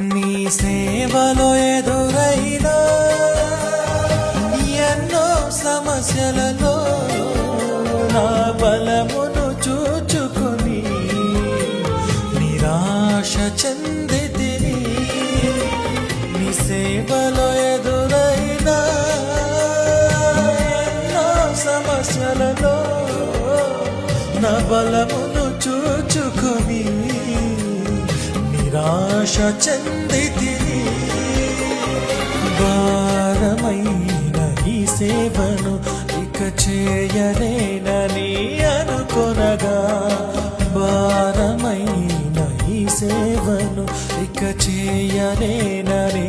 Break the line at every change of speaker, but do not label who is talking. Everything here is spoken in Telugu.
నీ సేవలో ఎదురైన ఎన్నో సమస్యలలో నా బలమును చూచుకొని నిరాశ చెందితిని. నీ సేవలో ఎదురైన ఎన్నో సమస్యలలో నా బలమును చూచుకొని నిరాశ చెందితిని. భారమైన ఈ సేవను ఇక చేయలేనని అనుకొనగా, భారమైన ఈ సేవను ఇక చేయలేనని